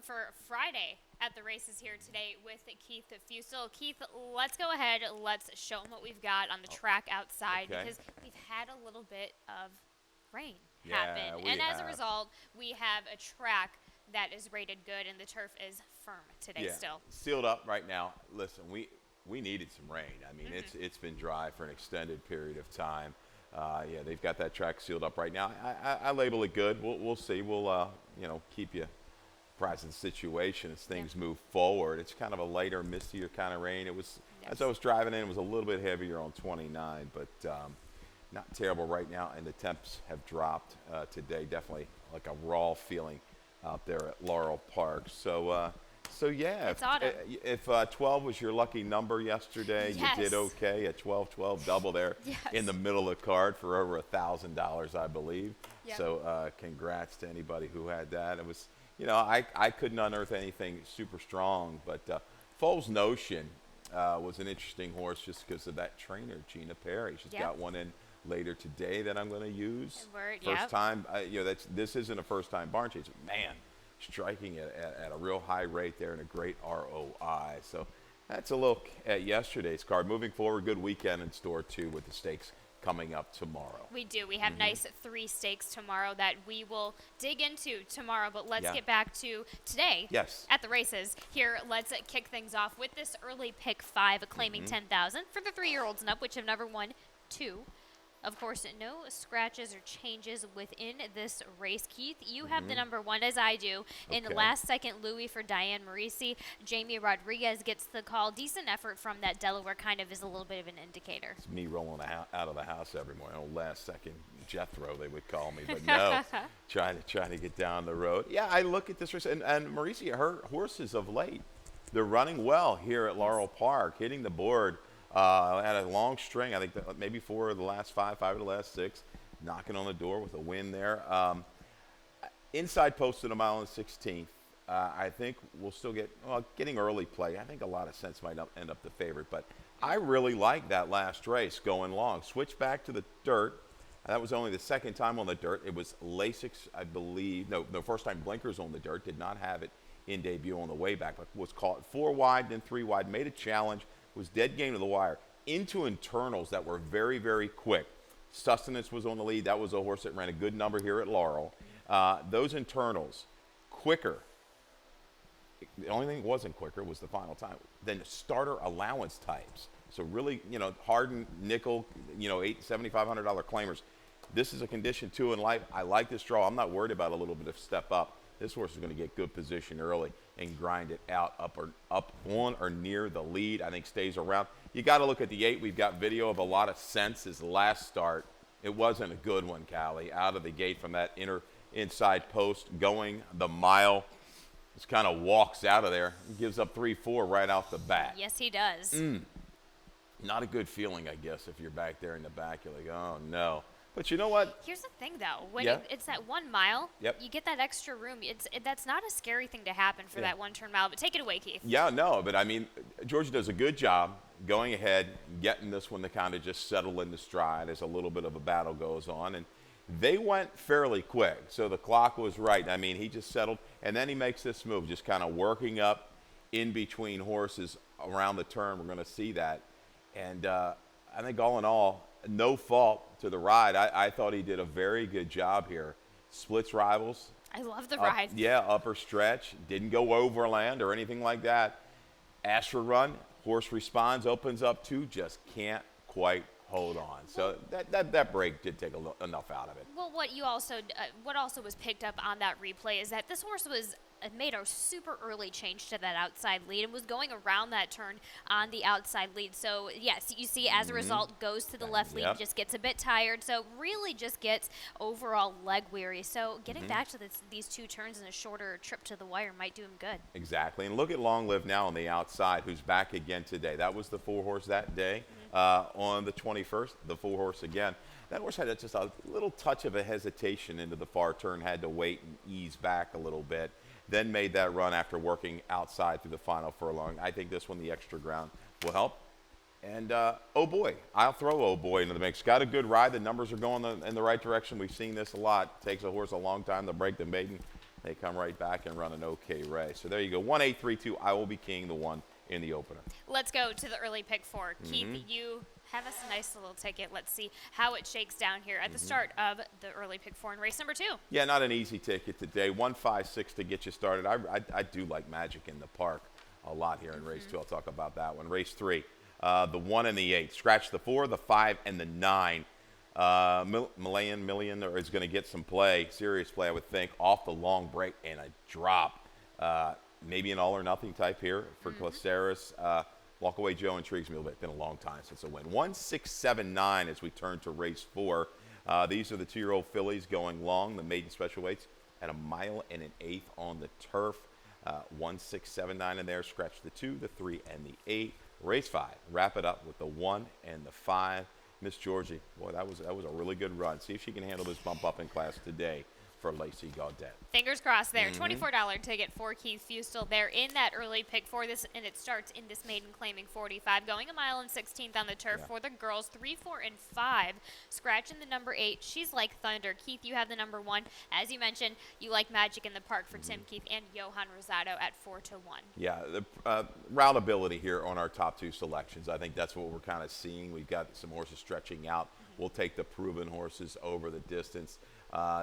for Friday at the races here today with Keith Fusel. Keith, let's go ahead. Let's show them what we've got on the track outside Okay. because we've had a little bit of rain Yeah, happen. we And as a have. result, we have a track that is rated good and the turf is firm today Yeah, still. sealed up right now. Listen, we needed some rain. I mean, it's been dry for an extended period of time. Yeah, they've got that track sealed up right now. I label it good. We'll see. We'll keep you apprised of the situation as things move forward. It's kind of a lighter, mistier kind of rain. It was as I was driving in, it was a little bit heavier on 29, but not terrible right now. And the temps have dropped today. Definitely like a raw feeling out there at Laurel Park. So yeah, It's autumn. if 12 was your lucky number yesterday, Yes. you did okay at 12-12 double there Yes. in the middle of the card for over $1,000, I believe. Yep. So congrats to anybody who had that. It was, I couldn't unearth anything super strong, but Foal's Notion was an interesting horse just because of that trainer, Gina Perry. She's Yep. got one in later today that I'm going to use. Yep. First time, this isn't a first time barn chase. Man, striking it at a real high rate there and a great ROI. So that's a look at yesterday's card. Moving forward, good weekend in store too with the stakes coming up tomorrow. We do. We have nice 3 stakes tomorrow that we will dig into tomorrow. But let's Yeah. get back to today Yes. at the races. Here, let's kick things off with this early pick 5 claiming 10,000 for the 3-year-olds and up, which have never won 2. Of course, no scratches or changes within this race. Keith, you have the number 1, as I do. In Okay. last second Louis for Diane Marisi. Jamie Rodriguez gets the call. Decent effort from that Delaware, kind of is a little bit of an indicator. It's me rolling out of the house every morning. Oh, last second Jethro, they would call me, but no, trying to get down the road. Yeah, I look at this race, and Marisi, her horses of late, they're running well here at Laurel Park, hitting the board. Had a long string. I think that maybe 4 of the last 5 of the last 6, knocking on the door with a win there. Inside posted a mile and 16th. I think we'll still getting early play. I think a lot of sense might end up the favorite, but I really like that last race going long. Switch back to the dirt. That was only the second time on the dirt. It was Lasix, I believe. No, the first time blinkers on the dirt. Did not have it in debut on the way back, but was caught 4 wide, then 3 wide. Made a challenge. Was dead game to the wire into internals that were very, very quick. Sustenance was on the lead. That was a horse that ran a good number here at Laurel. Those internals, quicker. The only thing that wasn't quicker was the final time. Then starter allowance types. So really, hardened nickel, $7,500 claimers. This is a condition 2 in life. I like this draw. I'm not worried about a little bit of step up. This horse is going to get good position early and grind it out up on or near the lead. I think stays around. You got to look at the 8. We've got video of a lot of sense. His last start, it wasn't a good one, Callie. Out of the gate from that inside post, going the mile. Just kind of walks out of there. Gives up 3-4 right off the bat. Yes, he does. Not a good feeling, I guess, if you're back there in the back. You're like, oh, no. But you know what? Here's the thing, though. When Yeah. it's that 1 mile, Yep. you get that extra room. That's not a scary thing to happen for that 1-turn mile. But take it away, Keith. Yeah, no, but I mean, Georgia does a good job going ahead, getting this one to kind of just settle into stride as a little bit of a battle goes on. And they went fairly quick, so the clock was right. I mean, he just settled, and then he makes this move, just kind of working up in between horses around the turn. We're going to see that. And I think all in all, no fault to the ride. I thought he did a very good job here. Splits rivals. I love the ride. Yeah, upper stretch. Didn't go overland or anything like that. Asked for run. Horse responds, opens up 2, just can't quite hold on. So that break did take enough out of it. Well, what also was picked up on that replay is that this horse made a super early change to that outside lead and was going around that turn on the outside lead. So, yes, you see as a result goes to the left lead, Yep. just gets a bit tired. So, really just gets overall leg weary. So, getting back to these 2 turns and a shorter trip to the wire might do him good. Exactly. And look at Long Live Now on the outside, who's back again today. That was the 4-horse that day. On the 21st, the 4-horse again. That horse had just a little touch of a hesitation into the far turn, had to wait and ease back a little bit, then made that run after working outside through the final furlong. I think this one, the extra ground, will help. And, oh boy, I'll throw oh boy into the mix. Got a good ride. The numbers are going in the right direction. We've seen this a lot. Takes a horse a long time to break the maiden. they come right back and run an okay race. So there you go. 1-8-3-2. I will be keying the 1 in the opener. Let's go to the early pick 4. Keith, you have us a nice little ticket. Let's see how it shakes down here at the start of the early pick 4 in race number 2. Yeah, not an easy ticket today. 1-5-6 to get you started. I do like Magic in the Park a lot here in race 2. I'll talk about that one. Race 3, the 1 and the 8. Scratch the 4, the 5, and the 9. Million is going to get some play, serious play, I would think, off the long break and a drop. Maybe an all or nothing type here for Glaceris. Walk Away Joe intrigues me a little bit. It's been a long time since a win. 1-6-7-9 as we turn to race 4. These are the 2-year-old fillies going long, the maiden special weights, at 1 mile and an eighth on the turf. 1-6-7-9 in there. Scratch the 2, the 3, and the 8. Race 5. Wrap it up with the 1 and the 5. Miss Georgie, boy, that was a really good run. See if she can handle this bump up in class today for Lacey Gaudet. Fingers crossed there. $24 ticket for Keith Fustel there in that early pick 4. And it starts in this maiden claiming 45, going 1 mile and 16th on the turf for the girls. 3, 4, and 5. Scratching the number 8. She's like thunder. Keith, you have the number 1. As you mentioned, you like Magic in the Park for Tim Keith and Johan Rosado at 4-1. Yeah, the routability here on our top 2 selections. I think that's what we're kind of seeing. We've got some horses stretching out. We'll take the proven horses over the distance.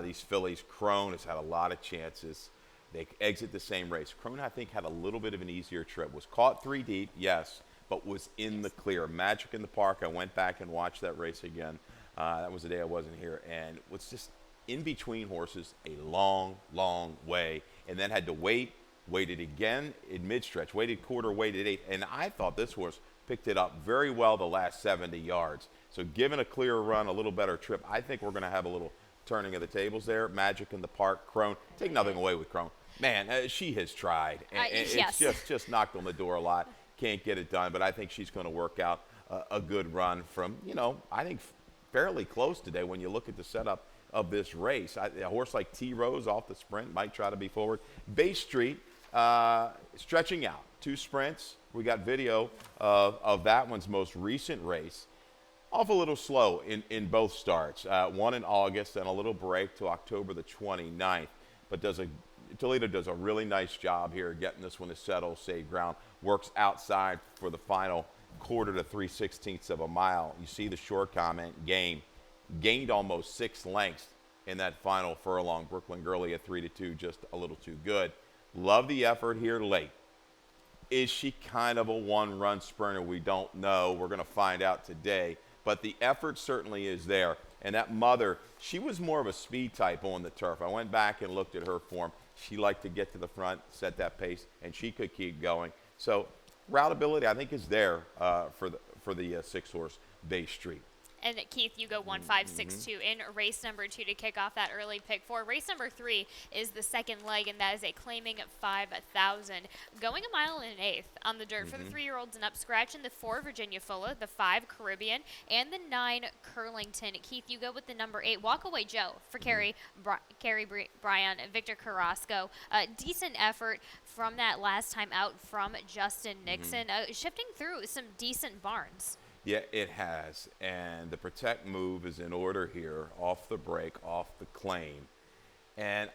These fillies, Crone has had a lot of chances. They exit the same race. Crone, I think, had a little bit of an easier trip. Was caught 3 deep, yes, but was in the clear. Magic in the Park, I went back and watched that race again. That was the day I wasn't here. And was just in between horses a long, long way. And then had to waited again in mid-stretch, waited quarter, waited 8. And I thought this horse picked it up very well the last 70 yards. So given a clear run, a little better trip, I think we're going to have a little turning of the tables there. Magic in the Park, Crone. Take nothing away with Crone. Man, she has tried. And yes. It's just knocked on the door a lot. Can't get it done, but I think she's going to work out a good run from, I think fairly close today when you look at the setup of this race. A horse like T-Rose off the sprint might try to be forward. Bay Street stretching out. 2 sprints. We got video of that one's most recent race. Off a little slow in both starts. One in August and a little break to October the 29th. But Toledo does a really nice job here getting this one to settle, save ground. Works outside for the final quarter to 3/16 of a mile. You see the short comment, gained almost 6 lengths in that final furlong. Brooklyn Gurley at 3-2, just a little too good. Love the effort here late. Is she kind of a one-run sprinter? We don't know. We're going to find out today. But the effort certainly is there. And that mother, she was more of a speed type on the turf. I went back and looked at her form. She liked to get to the front, set that pace, and she could keep going. So routability, I think, is there for the 6-horse Bay Street. And Keith, you go 1-5-6-2 in race number 2 to kick off that early pick 4. Race number 3 is the second leg, and that is a claiming 5,000. Going 1 mile and an eighth on the dirt for the 3-year-olds and up, scratching the 4 Virginia Fulla, the 5 Caribbean, and the 9 Curlington. Keith, you go with the number 8 Walk Away Joe for Carrie Bryan, Victor Carrasco. Decent effort from that last time out from Justin Nixon, shifting through some decent barns. Yeah, it has. And the protect move is in order here, off the break, off the claim. And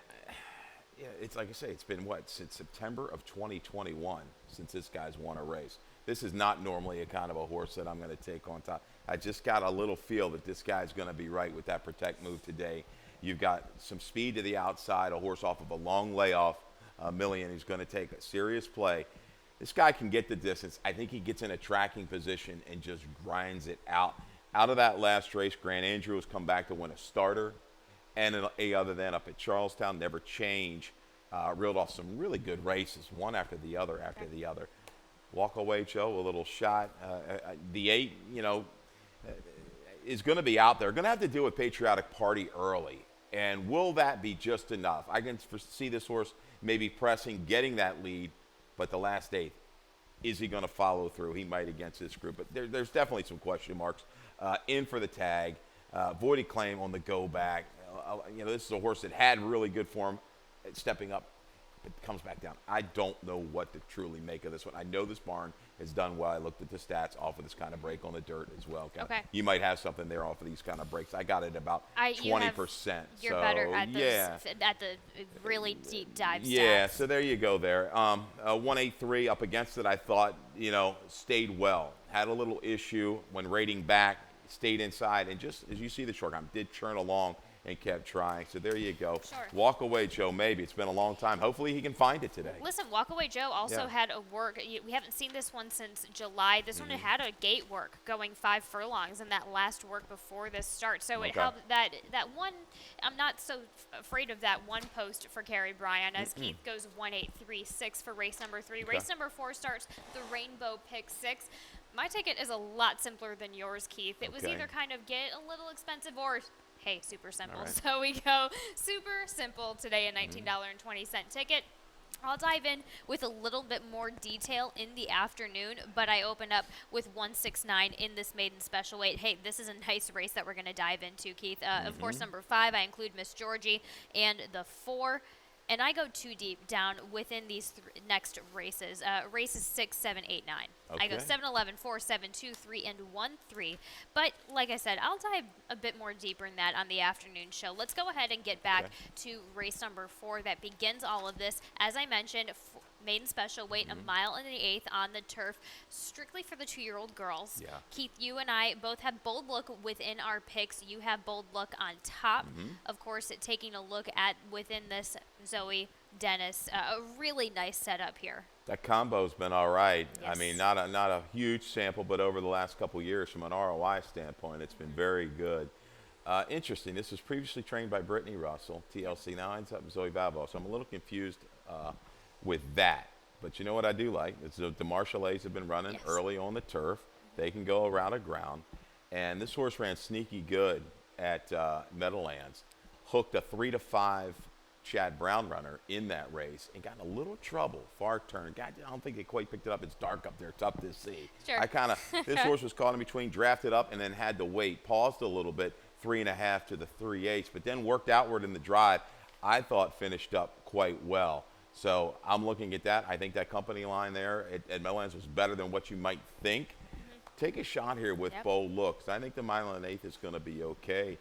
it's like I say, it's been since September of 2021 since this guy's won a race. This is not normally a kind of a horse that I'm going to take on top. I just got a little feel that this guy's going to be right with that protect move today. You've got some speed to the outside, a horse off of a long layoff, Million, who's going to take a serious play. This guy can get the distance. I think he gets in a tracking position and just grinds it out. Out of that last race, Grant Andrew has come back to win a starter and a other than up at Charlestown, never change. Reeled off some really good races, one after the other after the other. Walk Away Joe, a little shot. The 8, is going to be out there. Going to have to deal with Patriotic Party early. And will that be just enough? I can see this horse maybe pressing, getting that lead. But the last 8, is he going to follow through? He might against this group. But there's definitely some question marks. In for the tag. Voided claim on the go back. This is a horse that had really good form stepping up It comes back down. I don't know what to truly make of this one. I know this barn has done well. I looked at the stats off of this kind of break on the dirt as well. Okay. You might have something there off of these kind of breaks. I got it about You have- 20%. You're so, better at those, yeah. at the really deep dive Yeah, stats. so there you go there. 183 up against it, I thought, stayed well. Had a little issue when rating back, stayed inside, and just as you see the short arm, did churn along and kept trying. So there you go. Sure. Walk away, Joe, maybe. It's been a long time. Hopefully he can find it today. Listen, Walkaway Joe also Yeah. had a work. We haven't seen this one since July. This one had a gate work going 5 furlongs in that last work before this start. So it Okay. helped that one. I'm not so afraid of that one post for Carrie Bryan as Keith goes 1-8-3-6 for race number 3. Okay. Race number 4 starts the Rainbow Pick 6. My ticket is a lot simpler than yours, Keith. It was Okay. either kind of get a little expensive or hey, super simple. All right. So we go super simple today, a $19.20 ticket. I'll dive in with a little bit more detail in the afternoon, but I open up with 169 in this maiden special weight. Hey, this is a nice race that we're going to dive into, Keith. Of course, number 5, I include Miss Georgie, and the 4. And I go too deep down within these next races. Races 6, 7, 8, 9. I go Okay. 7, 11, 4, 7, 2, 3, and 1, 3. But like I said, I'll dive a bit more deeper in that on the afternoon show. Let's go ahead and get back Okay. to race number 4 that begins all of this. As I mentioned, maiden special weight, a mile and an eighth on the turf, strictly for the 2-year-old girls. Yeah. Keith, you and I both have bold look within our picks. You have bold look on top. Of course, taking a look at within this Zoe Dennis, a really nice setup here. That combo's been all right. I Yes. mean, not a huge sample, but over the last couple years, from an ROI standpoint, it's been very good. Interesting. This was previously trained by Brittany Russell, TLC 9s up in Zoe Babel. So I'm a little confused with that. But you know what I do like? It's the Marshallese have been running Yes. early on the turf. They can go around a ground. And this horse ran sneaky good at Meadowlands. Hooked a 3-5 Chad Brown runner in that race and got in a little trouble. Far turn. God, I don't think they quite picked it up. It's dark up there. Tough to see. Sure. This horse was caught in between, drafted up, and then had to wait. Paused a little bit, 3.5 to the 3/8, but then worked outward in the drive. I thought finished up quite well. So I'm looking at that. I think that company line there at Meadowlands was better than what you might think. Take a shot here with Yep. bold looks. I think the mile and an eighth is going to be okay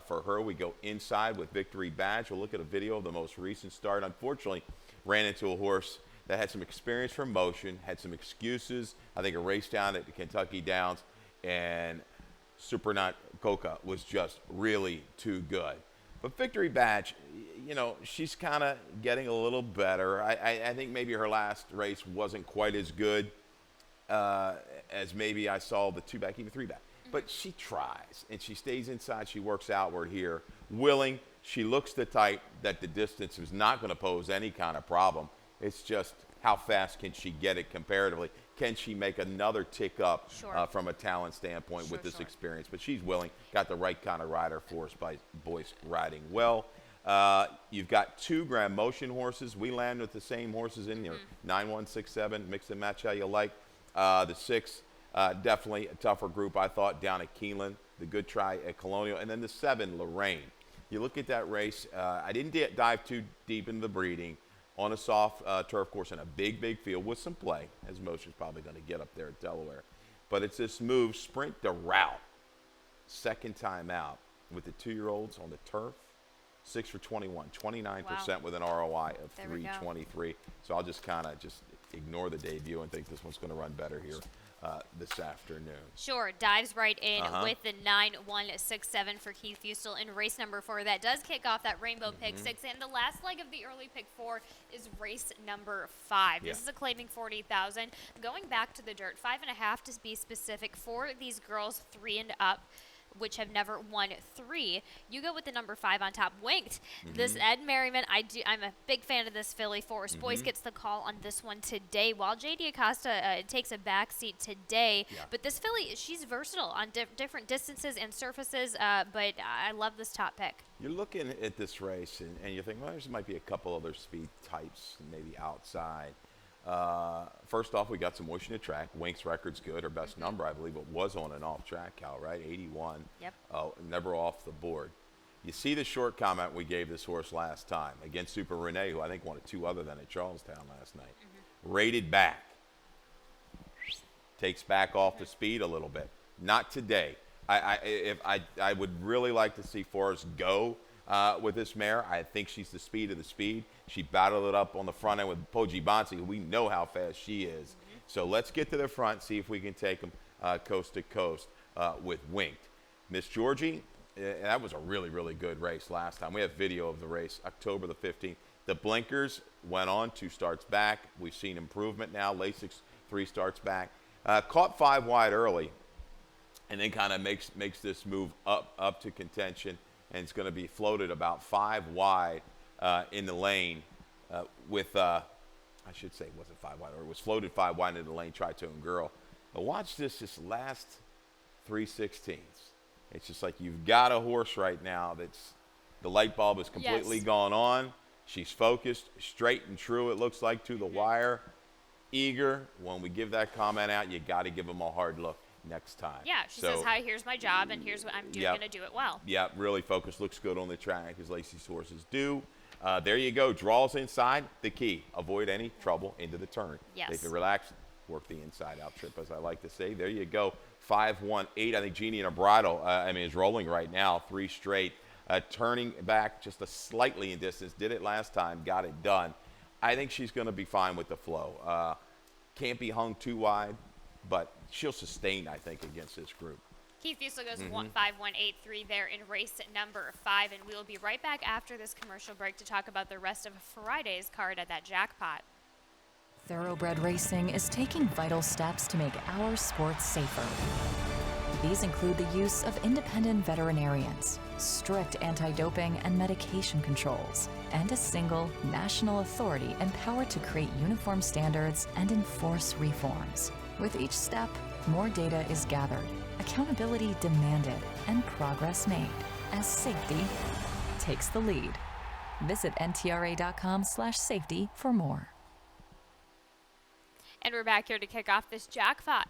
for her. We go inside with Victory Badge. We'll look at a video of the most recent start. Unfortunately, ran into a horse that had some experience from motion, had some excuses. I think a race down at the Kentucky Downs, and Supernat Coca was just really too good. But Victory Badge, she's kind of getting a little better. I think maybe her last race wasn't quite as good as maybe I saw the 2-back, even 3-back. But she tries, and she stays inside. She works outward here. Willing, she looks the type that the distance is not going to pose any kind of problem. It's just how fast can she get it comparatively? Can she make another tick up Sure. from a talent standpoint with Sure, this sure. experience? But she's willing, got the right kind of rider for us by Boyce riding well. You've got 2 Grand Motion horses. We land with the same horses in here. 9, 1, 6, 7. Mix and match how you like. The 6, definitely a tougher group, I thought, down at Keeneland. The good try at Colonial. And then the 7, Lorraine. You look at that race. I didn't dive too deep into the breeding. On a soft turf course in a big, big field with some play, as Motion's probably going to get up there at Delaware. But it's this move, sprint to route. Second time out with the 2-year-olds on the turf. 6 for 21, 29% with an ROI of There we go. 323. So I'll just kind of ignore the debut and think this one's going to run better here this afternoon. Sure, dives right in Uh-huh. with the 9, 1, 6, 7 for Keith Fusel in race number 4. That does kick off that Rainbow Pick 6. And the last leg of the early pick 4 is race number 5. This Yeah. is a claiming 40,000. Going back to the dirt, 5.5 to be specific for these girls 3 and up, which have never won 3. You go with the number 5 on top, Winked. This Ed Merriman, I'm a big fan of this filly. Forrest Boyce gets the call on this one today, while JD Acosta takes a back seat today. Yeah. But this filly, she's versatile on different distances and surfaces, but I love this top pick. You're looking at this race, and you think, well, there might be a couple other speed types, maybe outside. First off, we got some motion to track. Wink's record's good. Her best number, I believe, it was on an off track, Cal, right? 81. Yep. Never off the board. You see the short comment we gave this horse last time against Super Renee, who I think won a 2 other than at Charlestown last night. Rated back. Takes back off the speed a little bit. Not today. I would really like to see Forrest go with this mare. I think she's the speed of the speed. She battled it up on the front end with Poji Bonsi, who we know how fast she is. So let's get to the front, see if we can take them coast to coast with Winked. Miss Georgie, that was a really, really good race last time. We have video of the race, October the 15th. The blinkers went on 2 starts back. We've seen improvement now. Lasix 3 starts back. Caught 5 wide early, and then kind of makes this move up to contention, and it's going to be floated about 5 wide in the lane with, I should say it wasn't 5 wide, or it was floated 5 wide into the lane, Tritone Girl. But watch this last 3/16. It's just like you've got a horse right now that's, the light bulb is completely gone on. She's focused, straight and true, it looks like, to the wire. Eager. When we give that comment out, you got to give them a hard look next time. Yeah, she says, hi, here's my job, and here's what I'm doing, going to do it well. Yeah, really focused. Looks good on the track, as Lacey's horses do. There you go. Draws inside. The key. Avoid any trouble into the turn. Yes. They can relax, work the inside-out trip, as I like to say. There you go. 5-1-8. I think Jeannie and a bridle, is rolling right now. 3 straight. Turning back just a slightly in distance. Did it last time. Got it done. I think she's going to be fine with the flow. Can't be hung too wide, but she'll sustain, I think, against this group. Keith Fusel goes 5-1-8-3 there in race number 5, and we will be right back after this commercial break to talk about the rest of Friday's card at that jackpot. Thoroughbred racing is taking vital steps to make our sports safer. These include the use of independent veterinarians, strict anti-doping and medication controls, and a single national authority empowered to create uniform standards and enforce reforms. With each step, more data is gathered, accountability demanded, and progress made as safety takes the lead. Visit ntra.com/safety for more. And we're back here to kick off this jackpot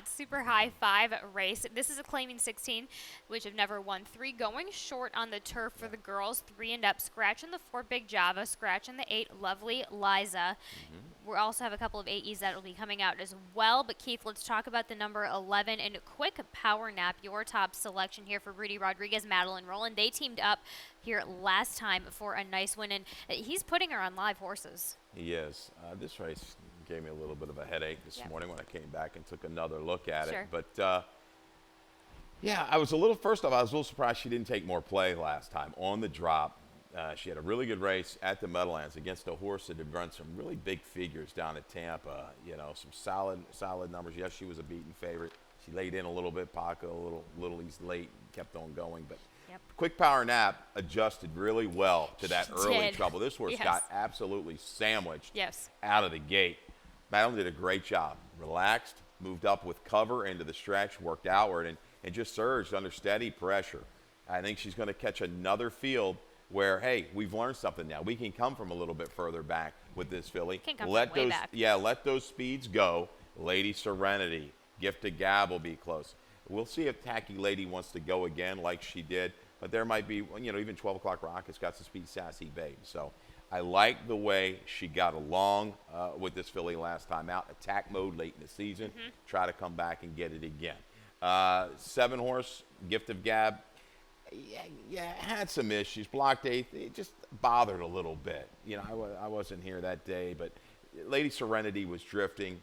super high 5 race. This is a claiming 16, which have never won 3, going short on the turf for the girls. 3 and up, scratching the 4 Big Java, scratching the 8 Lovely Liza. We also have a couple of AEs that will be coming out as well. But Keith, let's talk about the number 11 and quick power nap. Your top selection here for Rudy Rodriguez, Madeline Rowland. They teamed up here last time for a nice win, and he's putting her on live horses. He is. This race gave me a little bit of a headache this morning when I came back and took another look at it. But, yeah, I was a little surprised she didn't take more play last time on the drop. She had a really good race at the Meadowlands against a horse that had run some really big figures down at Tampa. You know, some solid numbers. Yes, she was a beaten favorite. She laid in a little bit, Paco, a little east late, kept on going. But quick power nap adjusted really well to that early trouble. This horse got absolutely sandwiched out of the gate. Madeline did a great job. Relaxed, moved up with cover into the stretch, worked outward, and just surged under steady pressure. I think she's going to catch another field where, hey, we've learned something now. We can come from a little bit further back with this filly. Let those speeds go. Lady Serenity, Gift of Gab will be close. We'll see if Tacky Lady wants to go again like she did, but there might be, even 12 O'Clock Rocket's got some speed, Sassy Babe. So I like the way she got along with this filly last time out. Attack mode late in the season. Try to come back and get it again. 7 horse, Gift of Gab. Had some issues. Blocked 8th. It just bothered a little bit. I wasn't here that day, but Lady Serenity was drifting.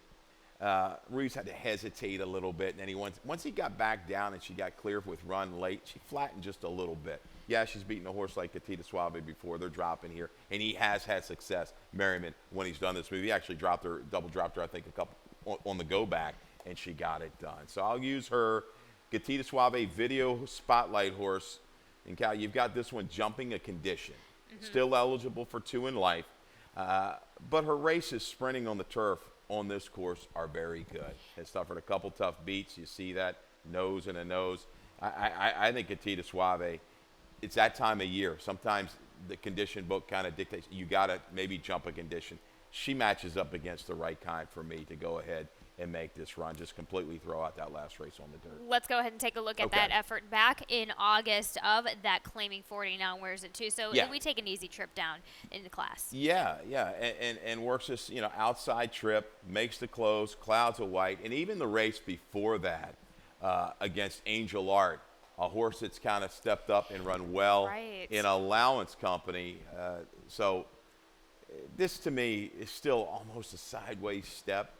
Reeves had to hesitate a little bit, and then once he got back down and she got clear with run late, she flattened just a little bit. Yeah, she's beaten a horse like Catita Suave before. They're dropping here, and he has had success, Merriman, when he's done this move. He actually double dropped her, I think, a couple on the go back, and she got it done. So I'll use her. Catita Suave video spotlight horse. And Cal, you've got this one jumping a condition. Still eligible for 2 in life. But her races sprinting on the turf on this course are very good. Has suffered a couple tough beats. You see that nose and a nose. I think Catita Suave, it's that time of year. Sometimes the condition book kind of dictates you got to maybe jump a condition. She matches up against the right kind for me to go ahead and make this run, just completely throw out that last race on the dirt. Let's go ahead and take a look at Okay. that effort back in August of that claiming 40. Now wears it too. So Yeah. we take an easy trip down in the class. Yeah, and works this, outside trip, makes the close, clouds of white, and even the race before that against Angel Art, a horse that's kind of stepped up and run well Right. in allowance company. So this to me is still almost a sideways step.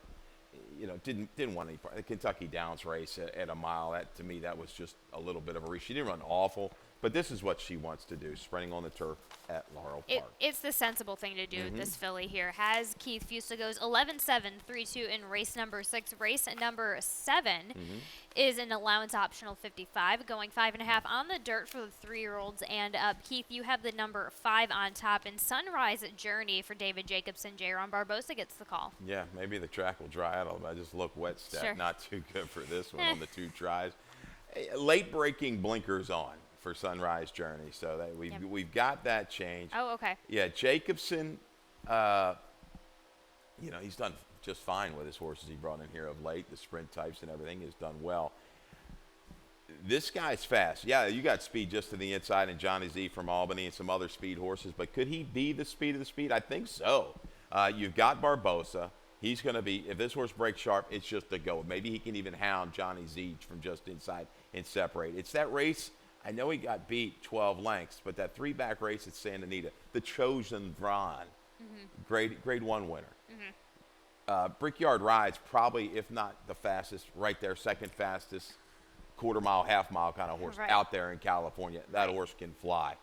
Didn't want any part. The Kentucky Downs race at a mile, that to me, that was just a little bit of a reach. She didn't run awful, but this is what she wants to do, sprinting on the turf at Laurel Park. It's the sensible thing to do. This filly here has Keith Fusa goes 11-7, 3-2 in race number 6. Race number 7 is an allowance optional 55, going 5.5 on the dirt for the 3-year-olds. And Keith, you have the number 5 on top in Sunrise Journey for David Jacobson. Jaron Barbosa gets the call. Yeah, maybe the track will dry out a little bit. I just look wet step. Sure. Not too good for this one on the 2 tries. Late breaking blinkers on for Sunrise Journey. So that we've got that change. Oh, okay. Yeah, Jacobson, he's done just fine with his horses he brought in here of late. The sprint types and everything has done well. This guy's fast. Yeah, you got speed just to the inside, and Johnny Z from Albany and some other speed horses. But could he be the speed of the speed? I think so. You've got Barbosa. He's going to be, if this horse breaks sharp, it's just a go. Maybe he can even hound Johnny Z from just inside and separate. It's that race. I know he got beat 12 lengths, but that 3-back race at Santa Anita, the Chosen Vron, grade 1 winner. Brickyard Ride's probably, if not the fastest, right there, second fastest, quarter-mile, half-mile kind of horse out there in California. That horse can fly.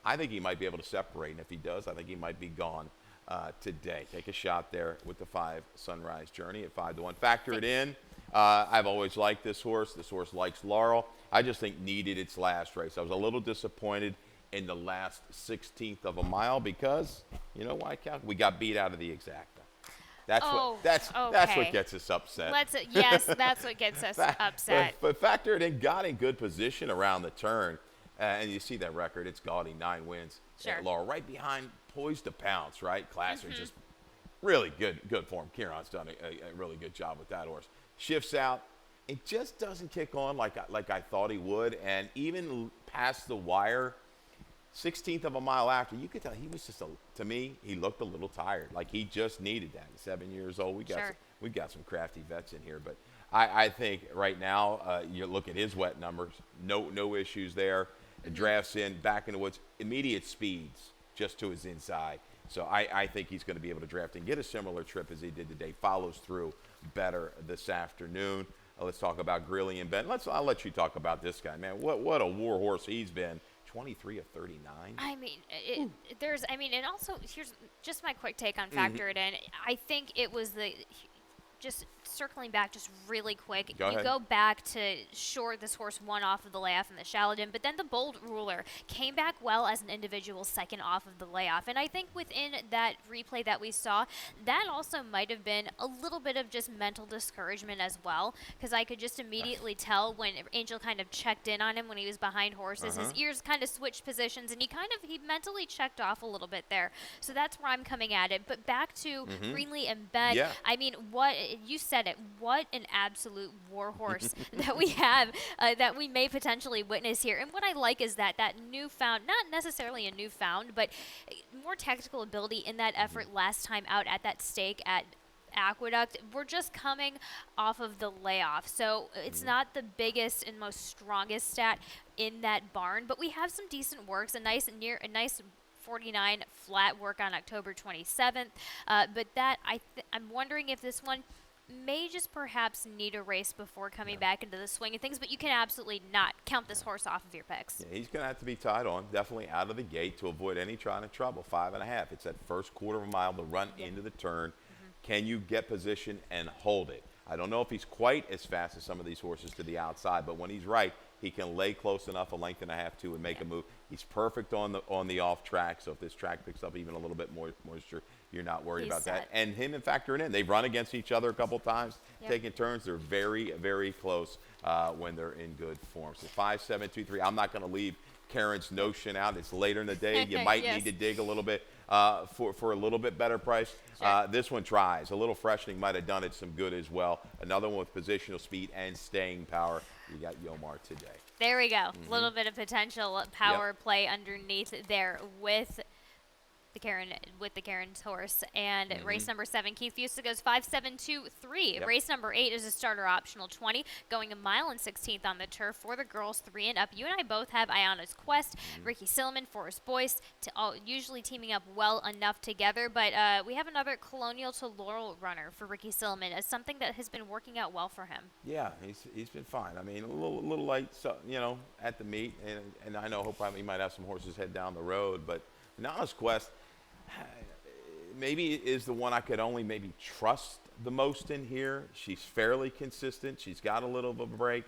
I think he might be able to separate, and if he does, I think he might be gone today. Take a shot there with the 5 Sunrise Journey at 5-1. Factor it in. I've always liked this horse. This horse likes Laurel. I just think needed its last race. I was a little disappointed in the last 16th of a mile because, you know why, Cal? We got beat out of the exacta. That's what gets us upset. Yes, that's what gets us upset. But factor it in, got in good position around the turn. And you see that record. It's gaudy, 9 wins at Laurel. Right behind, poised to pounce, right? Class are just really good form. Kieran's done a really good job with that horse. Shifts out. It just doesn't kick on like I thought he would. And even past the wire, 16th of a mile after, you could tell he was just, to me, he looked a little tired. Like he just needed that. He's 7 years old. We got some crafty vets in here. But I think right now, you look at his wet numbers, no issues there. It drafts in, back in the woods, immediate speeds just to his inside. So I think he's going to be able to draft and get a similar trip as he did today. Follows through better this afternoon. Let's talk about Greeley and Ben. I'll let you talk about this guy, man. What a war horse he's been. 23 of 39. I mean, and also here's just my quick take on Factor It In. I think it was just circling back just really quick. Go back to this horse won off of the layoff in the Shaladin, but then the Bold Ruler came back well as an individual second off of the layoff. And I think within that replay that we saw, that also might have been a little bit of just mental discouragement as well, because I could just immediately tell when Angel kind of checked in on him when he was behind horses, his ears kind of switched positions, and he mentally checked off a little bit there. So that's where I'm coming at it. But back to Greenlee and Ben, I mean, what you said it. What an absolute war horse that we have, that we may potentially witness here. And what I like is that newfound, not necessarily a newfound, but more technical ability in that effort last time out at that stake at Aqueduct. We're just coming off of the layoff, so it's not the biggest and most strongest stat in that barn, but we have some decent works, a nice 49 flat work on October 27th. But I'm wondering if this one may just perhaps need a race before coming back into the swing of things, but you can absolutely not count this horse off of your picks. Yeah, he's going to have to be tied on, definitely out of the gate to avoid any trying of trouble. 5.5. It's that first quarter of a mile, the run into the turn. Can you get position and hold it? I don't know if he's quite as fast as some of these horses to the outside, but when he's right, he can lay close enough, a length and a half to, and make a move. He's perfect on the off track, so if this track picks up even a little bit more moisture, you're not worried about that. And him and Factor It In. They've run against each other a couple times, taking turns. They're very, very close when they're in good form. So 5, 7, 2, 3. I'm not going to leave Karen's notion out. It's later in the day. You might need to dig a little bit. for a little bit better price. Sure. This one tries. A little freshening might have done it some good as well. Another one with positional speed and staying power. You got Yomar today. There we go. A little bit of potential power Yep. play underneath there with the Karen's horse. And race number 7, Keith Fusa goes 5-7-2-3. Yep. Race number 8 is a starter optional 20, going 1 mile and 16th on the turf for the girls 3 and up. You and I both have Ayana's Quest, Ricky Silliman, Forrest Boyce, usually teaming up well enough together. But we have another Colonial to Laurel runner for Ricky Silliman as something that has been working out well for him. Yeah, he's been fine. I mean, a little light, so, at the meet, and I know he might have some horses head down the road, but Nana's Quest maybe is the one I could only maybe trust the most in here. She's fairly consistent. She's got a little bit of a break.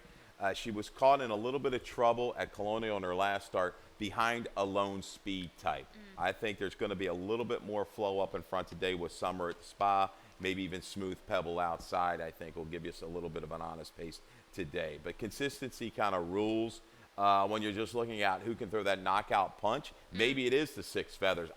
She was caught in a little bit of trouble at Colonial in her last start behind a lone speed type. I think there's going to be a little bit more flow up in front today with Summer at the Spa, maybe even Smooth Pebble outside. I think will give you a little bit of an honest pace today. But consistency kind of rules. When you're just looking at who can throw that knockout punch, maybe it is the 6 feathers.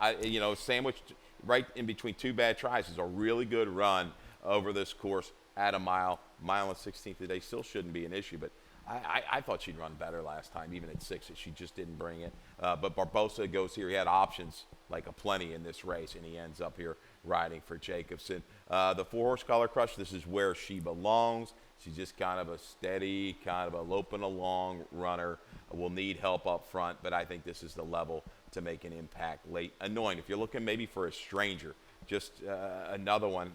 Sandwiched right in between 2 bad tries is a really good run over this course at a mile and 16th today. Still shouldn't be an issue, but I thought she'd run better last time, even at 6. She just didn't bring it. But Barbosa goes here. He had options like a plenty in this race, and he ends up here riding for Jacobson. The 4-horse Color Crush, this is where she belongs. She's just kind of a steady, kind of a loping along runner. Will need help up front, but I think this is the level to make an impact late. Annoying. If you're looking maybe for a stranger, just another one.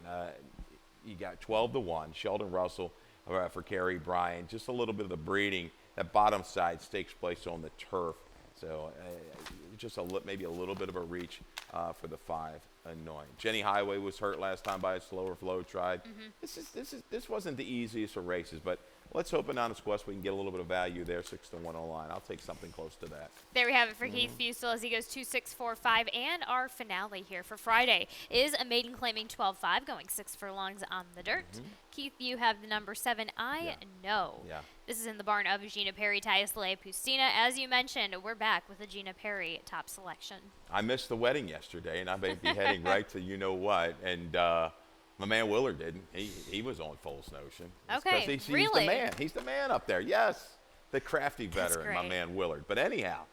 You got 12-1, Sheldon Russell for Kerry Bryan. Just a little bit of the breeding. That bottom side takes place on the turf. So just maybe a little bit of a reach for the 5. Annoying. Jenny Highway was hurt last time by a slower flow tried. This wasn't the easiest of races, but let's hope in Honest Quest we can get a little bit of value there. 6-1 online. I'll take something close to that. There we have it for Keith Fusel as he goes 2-6-4-5. And our finale here for Friday is a maiden claiming 12-5, going 6 furlongs on the dirt. Keith, you have the number 7. I know. Yeah. This is in the barn of Gina Perry, Tias Le Pustina. As you mentioned, we're back with a Gina Perry top selection. I missed the wedding yesterday, and I may be heading right to you know what. And my man Willard didn't. He was on Foles Notion. It's 'cause Okay, he's really? the man. He's the man up there. Yes, the crafty veteran, my great. man Willard. But anyhow,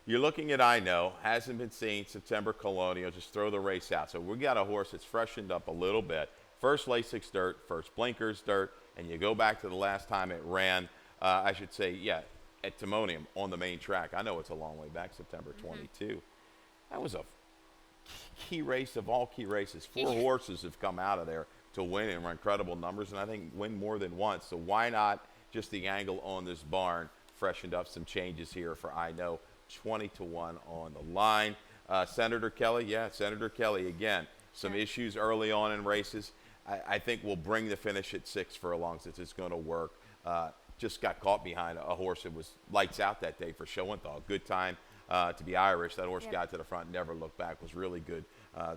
you're looking at I Know. Hasn't been seen. September Colonial. Just throw the race out. So we got a horse that's freshened up a little bit. First Lasix dirt, first Blinkers dirt, and you go back to the last time it ran. I should say, at Timonium on the main track. I know it's a long way back, September 22. That was a key race of all key races. 4 horses have come out of there to win and run incredible numbers, and I think win more than once. So why not just the angle on this barn? Freshened up some changes here for I Know. 20-1 on the line. Senator Kelly, Senator Kelly again. Some issues early on in races. I think we'll bring the finish at 6 furlongs if it's going to work. Just got caught behind a horse that was lights out that day for Showenthal. Good time to be Irish. That horse got to the front, never looked back, was really good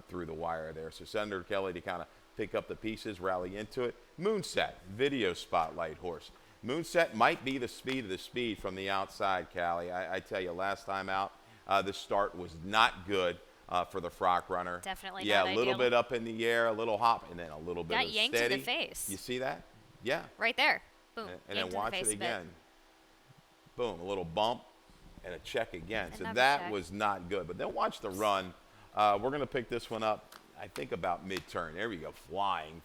through the wire there. So Senator Kelly to kind of pick up the pieces, rally into it. Moonset, video spotlight horse. Moonset might be the speed of the speed from the outside, Callie. I tell you, last time out, the start was not good for the Frock runner. Definitely Yeah, not a little ideal. bit up in the air, a little hop, and then a little bit Got of yanked steady. in the face. You see that? Yeah. Right there. Boom. And yanked then in watch the it face a bit. again. Boom, a little bump and a check again. So Another that check. was not good. But then watch the run. We're going to pick this one up, I think, about mid-turn. There we go, flying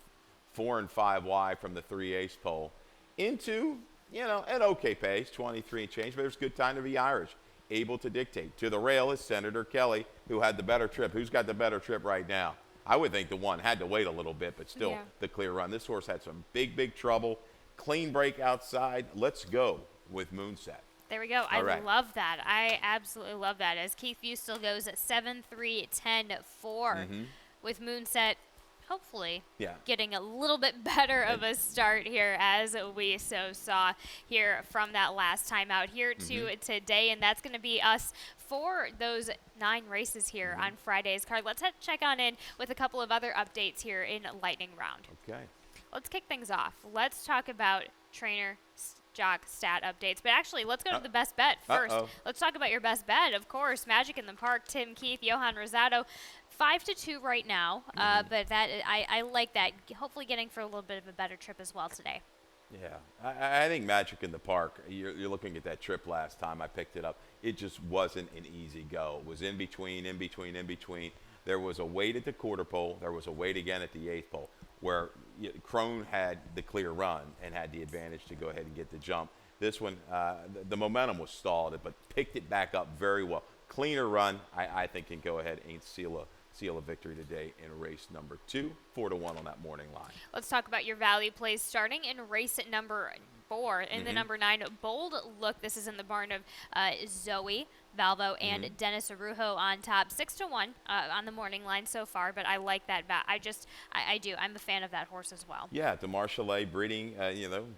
4 and 5 wide from the 3/8 pole into, an okay pace, 23 and change, but it was a good time to be Irish. Able to dictate. To the rail is Senator Kelly, who had the better trip. Who's got the better trip right now? I would think the one had to wait a little bit, but still the clear run. This horse had some big trouble. Clean break outside. Let's go with Moonset. There we go. All I right. love that. I absolutely love that. As Keith View still goes at 7-3-10-4 with Moonset, hopefully getting a little bit better of a start here as we saw here from that last time out here to today. And that's going to be us for those 9 races here on Friday's card. Let's check on in with a couple of other updates here in Lightning Round. Okay. Let's kick things off. Let's talk about trainer jock stat updates. But actually, let's go to the best bet first. Let's talk about your best bet, of course. Magic in the Park, Tim Keith, Johan Rosado. 5-2 right now, but that I like that. Hopefully getting for a little bit of a better trip as well today. Yeah, I think Magic in the Park, you're looking at that trip last time I picked it up. It just wasn't an easy go. It was in between. There was a wait at the quarter pole. There was a wait again at the eighth pole where Crone had the clear run and had the advantage to go ahead and get the jump. This one, the momentum was stalled, but picked it back up very well. Cleaner run, I think, can go ahead and seal a victory today in race number 2, 4-1 on that morning line. Let's talk about your value plays starting in race number 4 in the number 9 Bold Look. This is in the barn of Zoe Valvo and Dennis Arujo on top, 6-1 on the morning line so far. But I like that. I do. I'm a fan of that horse as well. Yeah, DeMarchale breeding,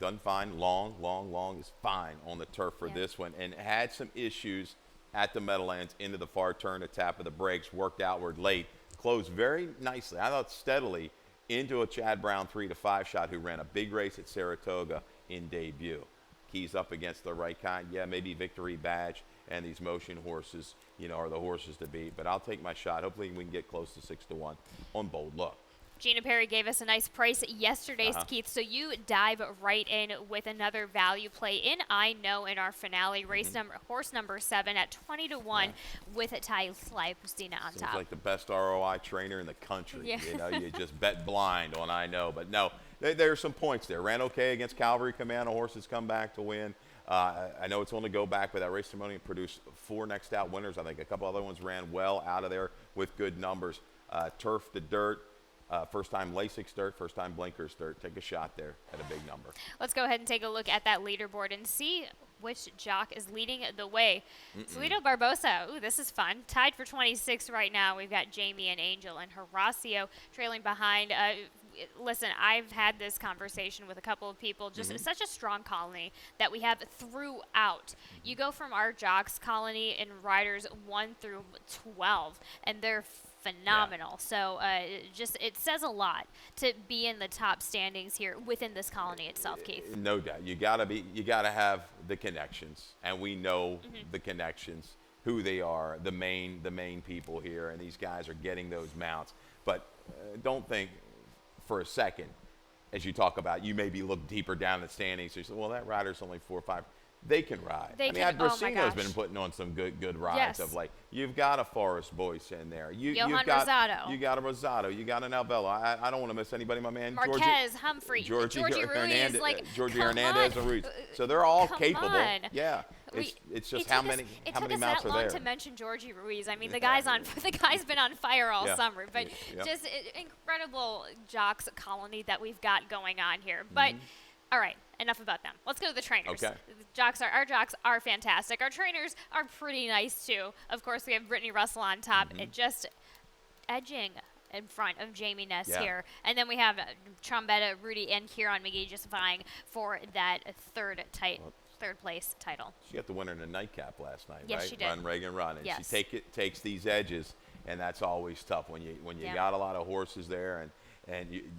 done fine. Long is fine on the turf for this one, and had some issues at the Meadowlands into the far turn, a tap of the brakes, worked outward late, closed very nicely, I thought steadily, into a Chad Brown 3-5 shot who ran a big race at Saratoga in debut. Keys up against the right kind. Yeah, maybe Victory Badge and these motion horses, are the horses to beat. But I'll take my shot. Hopefully we can get close to 6-1 on Bold Look. Gina Perry gave us a nice price yesterday, Keith, so you dive right in with another value play in I Know in our finale. Horse number 7 at 20-1 with Ty Fly-Pustina on Seems top. like the best ROI trainer in the country. Yeah. You just bet blind on I Know. But no, there are some points there. Ran okay against Calvary Command. Horses come back to win. I know it's only go back, but that race ceremony produced 4 next out winners. I think a couple other ones ran well out of there with good numbers. Turf to dirt. First time Lasix dirt, first time Blinkers dirt. Take a shot there at a big number. Let's go ahead and take a look at that leaderboard and see which jock is leading the way. Toledo Barbosa, ooh, this is fun. Tied for 26 right now. We've got Jamie and Angel and Horacio trailing behind. Listen, I've had this conversation with a couple of people. Just such a strong colony that we have throughout. You go from our jocks colony and riders 1 through 12, and they're phenomenal. So it says a lot to be in the top standings here within this colony itself, Keith. No doubt. You gotta have the connections, and we know the connections, who they are, the main people here, and these guys are getting those mounts. But don't think for a second, as you talk about, you maybe look deeper down the standings. So you say, well, that rider's only 4 or 5. They can ride. Brasino's been putting on some good rides of late. You've got a Forrest Boyce in there. Johan Rosado. You got a Rosado. You got an Alvelo. I don't want to miss anybody. My man Marquez, Humphrey, Georgie Ruiz, Georgie Hernandez and Ruiz. So they're all capable. On. Yeah. It's just how many mounts are there. It took us that long to mention Georgie Ruiz. I mean, the guy's been on fire all summer. But just incredible jocks colony that we've got going on here. But all right, enough about them. Let's go to the trainers. Okay. Our jocks are fantastic. Our trainers are pretty nice too. Of course, we have Brittany Russell on top and just edging in front of Jamie Ness here. And then we have Trombetta, Rudy, and Kieran McGee just vying for that third place title. She got the winner in the nightcap last night, yes, right? She did. Run, Reagan, run. And yes. she takes these edges, and that's always tough when you got a lot of horses there and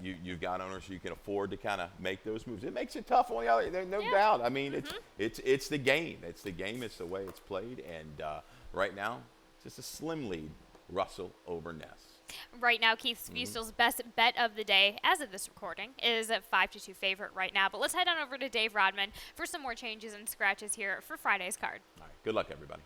you've got owners you can afford to kind of make those moves. It makes it tough on the other. There's no doubt. I mean, it's the game. It's the game. It's the way it's played. And right now, it's just a slim lead, Russell over Ness. Right now, Keith Spustel's best bet of the day, as of this recording, is a 5-2 favorite right now. But let's head on over to Dave Rodman for some more changes and scratches here for Friday's card. All right. Good luck, everybody.